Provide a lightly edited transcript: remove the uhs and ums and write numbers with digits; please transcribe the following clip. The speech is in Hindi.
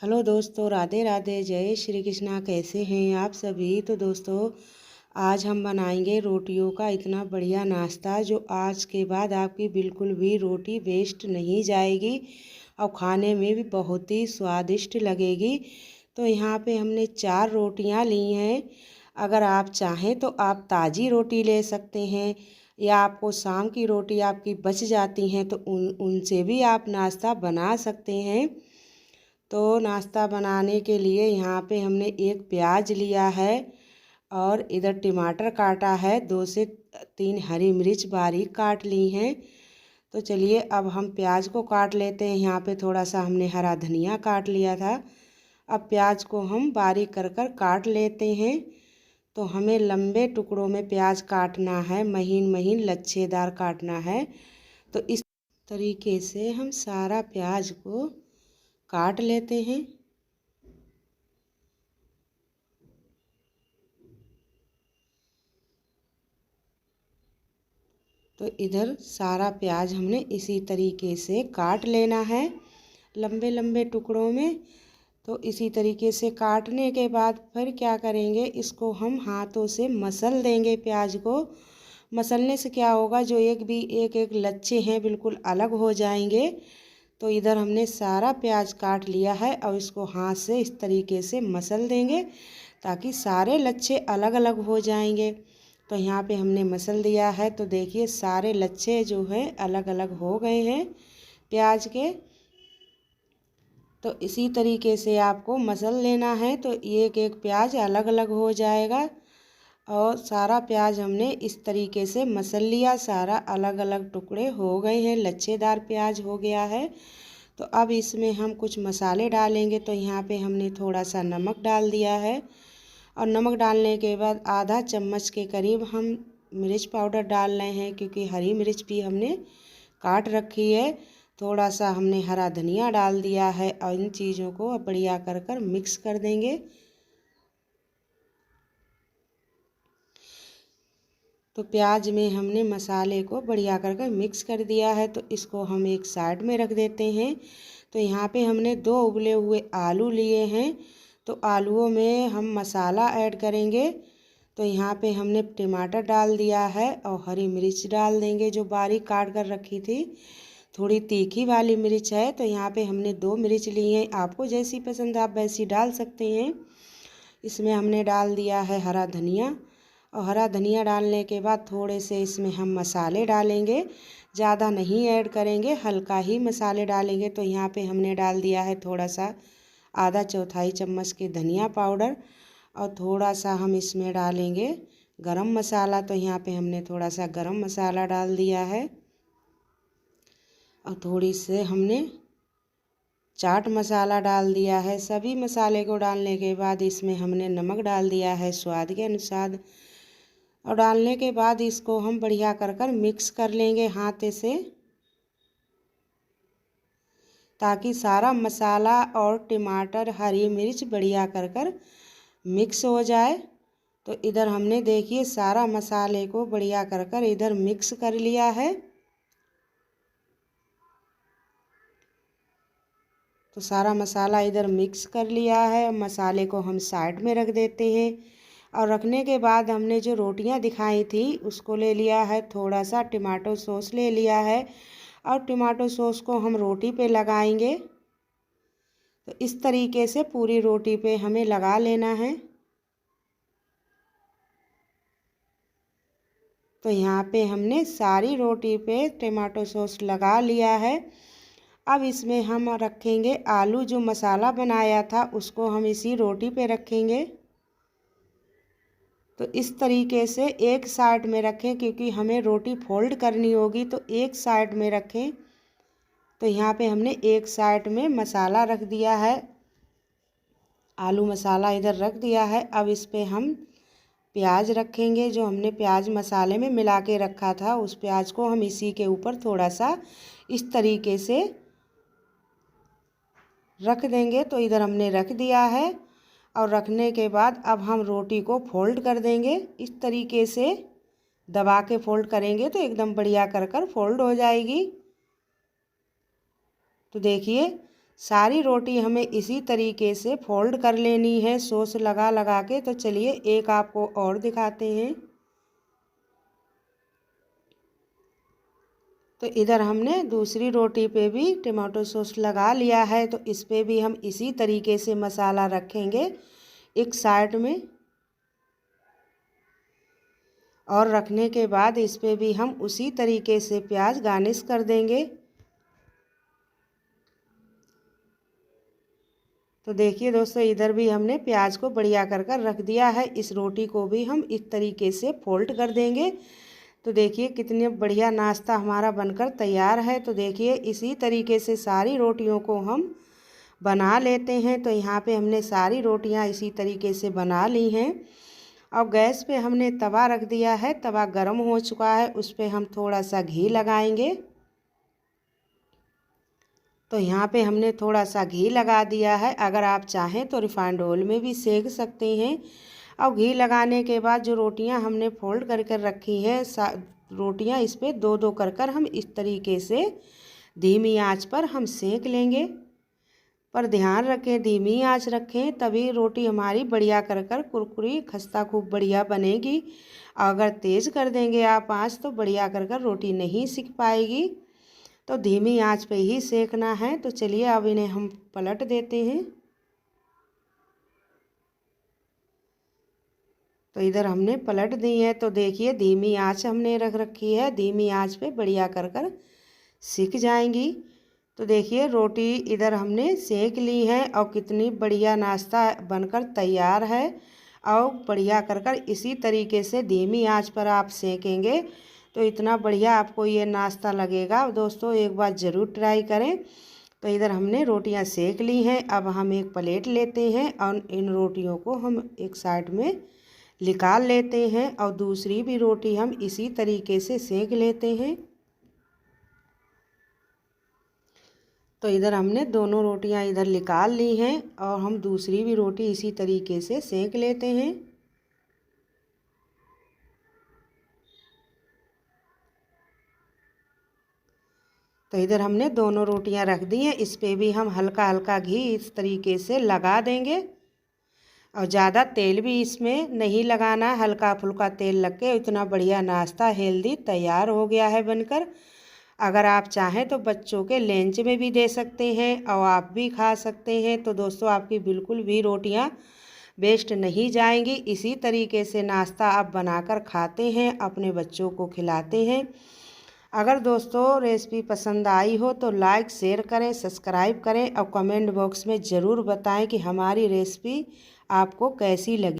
हेलो दोस्तों, राधे राधे, जय श्री कृष्णा। कैसे हैं आप सभी। तो दोस्तों, आज हम बनाएंगे रोटियों का इतना बढ़िया नाश्ता जो आज के बाद आपकी बिल्कुल भी रोटी वेस्ट नहीं जाएगी और खाने में भी बहुत ही स्वादिष्ट लगेगी। तो यहाँ पे हमने 4 रोटियाँ ली हैं। अगर आप चाहें तो आप ताज़ी रोटी ले सकते हैं या आपको शाम की रोटी आपकी बच जाती हैं तो उनसे भी आप नाश्ता बना सकते हैं। तो नाश्ता बनाने के लिए यहाँ पे हमने एक प्याज लिया है और इधर टमाटर काटा है, 2 से 3 हरी मिर्च बारीक काट ली हैं। तो चलिए अब हम प्याज को काट लेते हैं। यहाँ पे थोड़ा सा हमने हरा धनिया काट लिया था। अब प्याज को हम बारीक कर कर काट लेते हैं। तो हमें लंबे टुकड़ों में प्याज काटना है, महीन महीन लच्छेदार काटना है। तो इस तरीके से हम सारा प्याज को काट लेते हैं। तो इधर सारा प्याज हमने इसी तरीके से काट लेना है, लंबे लंबे टुकड़ों में। तो इसी तरीके से काटने के बाद फिर क्या करेंगे, इसको हम हाथों से मसल देंगे। प्याज को मसलने से क्या होगा, जो एक एक लच्छे हैं बिल्कुल अलग हो जाएंगे। तो इधर हमने सारा प्याज काट लिया है और इसको हाथ से इस तरीके से मसल देंगे ताकि सारे लच्छे अलग अलग हो जाएंगे। तो यहाँ पे हमने मसल दिया है। तो देखिए सारे लच्छे जो हैं अलग अलग हो गए हैं प्याज के। तो इसी तरीके से आपको मसल लेना है। तो एक एक प्याज अलग अलग हो जाएगा और सारा प्याज हमने इस तरीके से मसल लिया। सारा अलग अलग टुकड़े हो गए हैं, लच्छेदार प्याज हो गया है। तो अब इसमें हम कुछ मसाले डालेंगे। तो यहाँ पे हमने थोड़ा सा नमक डाल दिया है और नमक डालने के बाद आधा चम्मच के करीब हम मिर्च पाउडर डाल रहे हैं, क्योंकि हरी मिर्च भी हमने काट रखी है। थोड़ा सा हमने हरा धनिया डाल दिया है और इन चीज़ों को अब बढ़िया कर कर मिक्स कर देंगे। तो प्याज में हमने मसाले को बढ़िया कर कर मिक्स कर दिया है। तो इसको हम एक साइड में रख देते हैं। तो यहाँ पे हमने 2 उबले हुए आलू लिए हैं। तो आलूओं में हम मसाला ऐड करेंगे। तो यहाँ पे हमने टमाटर डाल दिया है और हरी मिर्च डाल देंगे जो बारीक काट कर रखी थी। थोड़ी तीखी वाली मिर्च है तो यहाँ पे हमने 2 मिर्च ली हैं। आपको जैसी पसंद आप वैसी डाल सकते हैं। इसमें हमने डाल दिया है हरा धनिया और हरा धनिया डालने के बाद थोड़े से इसमें हम मसाले डालेंगे, ज़्यादा नहीं ऐड करेंगे, हल्का ही मसाले डालेंगे। तो यहाँ पे हमने डाल दिया है थोड़ा सा आधा चौथाई चम्मच के धनिया पाउडर और थोड़ा सा हम इसमें डालेंगे गरम मसाला। तो यहाँ पे हमने थोड़ा सा गरम मसाला डाल दिया है और थोड़ी से हमने चाट मसाला डाल दिया है। सभी मसाले को डालने के बाद इसमें हमने नमक डाल दिया है स्वाद के अनुसार और डालने के बाद इसको हम बढ़िया कर कर मिक्स कर लेंगे हाथ से, ताकि सारा मसाला और टमाटर हरी मिर्च बढ़िया कर कर मिक्स हो जाए। तो इधर हमने देखिए सारा मसाले को बढ़िया कर कर इधर मिक्स कर लिया है। तो सारा मसाला इधर मिक्स कर लिया है। मसाले को हम साइड में रख देते हैं और रखने के बाद हमने जो रोटियां दिखाई थी उसको ले लिया है। थोड़ा सा टमाटो सॉस ले लिया है और टमाटो सॉस को हम रोटी पे लगाएंगे। तो इस तरीके से पूरी रोटी पे हमें लगा लेना है। तो यहाँ पे हमने सारी रोटी पे टमाटो सॉस लगा लिया है। अब इसमें हम रखेंगे आलू, जो मसाला बनाया था उसको हम इसी रोटी पे रखेंगे। तो इस तरीके से एक साइड में रखें, क्योंकि हमें रोटी फोल्ड करनी होगी। तो एक साइड में रखें। तो यहाँ पे हमने एक साइड में मसाला रख दिया है, आलू मसाला इधर रख दिया है। अब इस पे हम प्याज रखेंगे, जो हमने प्याज मसाले में मिला के रखा था उस प्याज को हम इसी के ऊपर थोड़ा सा इस तरीके से रख देंगे। तो इधर हमने रख दिया है और रखने के बाद अब हम रोटी को फोल्ड कर देंगे। इस तरीके से दबा के फोल्ड करेंगे तो एकदम बढ़िया कर कर फोल्ड हो जाएगी। तो देखिए सारी रोटी हमें इसी तरीके से फोल्ड कर लेनी है सॉस लगा लगा के। तो चलिए एक आपको और दिखाते हैं। तो इधर हमने दूसरी रोटी पे भी टमाटो सॉस लगा लिया है। तो इस पे भी हम इसी तरीके से मसाला रखेंगे एक साइड में, और रखने के बाद इस पे भी हम उसी तरीके से प्याज गार्निश कर देंगे। तो देखिए दोस्तों, इधर भी हमने प्याज को बढ़िया कर रख दिया है। इस रोटी को भी हम इस तरीके से फोल्ड कर देंगे। तो देखिए कितने बढ़िया नाश्ता हमारा बनकर तैयार है। तो देखिए इसी तरीके से सारी रोटियों को हम बना लेते हैं। तो यहाँ पे हमने सारी रोटियाँ इसी तरीके से बना ली हैं। और गैस पे हमने तवा रख दिया है, तवा गर्म हो चुका है, उस पर हम थोड़ा सा घी लगाएंगे। तो यहाँ पे हमने थोड़ा सा घी लगा दिया है। अगर आप चाहें तो रिफाइंड ऑयल में भी सेक सकते हैं। और घी लगाने के बाद जो रोटियां हमने फोल्ड कर कर रखी है, रोटियां इस पे दो दो कर हम इस तरीके से धीमी आंच पर हम सेक लेंगे। पर ध्यान रखें धीमी आंच रखें, तभी रोटी हमारी बढ़िया कर कुरकुरी खस्ता खूब बढ़िया बनेगी। अगर तेज़ कर देंगे आप आंच तो बढ़िया कर रोटी नहीं सिक पाएगी। तो धीमी आंच पे ही सेकना है। तो चलिए अब इन्हें हम पलट देते हैं। तो इधर हमने पलट दी है। तो देखिए धीमी आंच हमने रख रखी है, धीमी आंच पे बढ़िया कर सिक जाएंगी। तो देखिए रोटी इधर हमने सेक ली है और कितनी बढ़िया नाश्ता बनकर तैयार है। और बढ़िया कर इसी तरीके से धीमी आंच पर आप सेकेंगे तो इतना बढ़िया आपको ये नाश्ता लगेगा। दोस्तों एक बार ज़रूर ट्राई करें। तो इधर हमने रोटियां सेक ली हैं। अब हम एक प्लेट लेते हैं और इन रोटियों को हम एक साइड में निकाल लेते हैं और दूसरी भी रोटी हम इसी तरीके से सेक लेते हैं। तो इधर हमने दोनों रोटियां इधर निकाल ली हैं और हम दूसरी भी रोटी इसी तरीके से सेक लेते हैं। तो इधर हमने दोनों रोटियां रख दी हैं, इस पे भी हम हल्का हल्का घी इस तरीके से लगा देंगे। और ज़्यादा तेल भी इसमें नहीं लगाना, हल्का फुल्का तेल लग के इतना बढ़िया नाश्ता हेल्दी तैयार हो गया है बनकर। अगर आप चाहें तो बच्चों के लंच में भी दे सकते हैं और आप भी खा सकते हैं। तो दोस्तों आपकी बिल्कुल भी रोटियां वेस्ट नहीं जाएंगी। इसी तरीके से नाश्ता आप बनाकर खाते हैं, अपने बच्चों को खिलाते हैं। अगर दोस्तों रेसिपी पसंद आई हो तो लाइक शेयर करें, सब्सक्राइब करें और कमेंट बॉक्स में ज़रूर बताएं कि हमारी रेसिपी आपको कैसी लगी।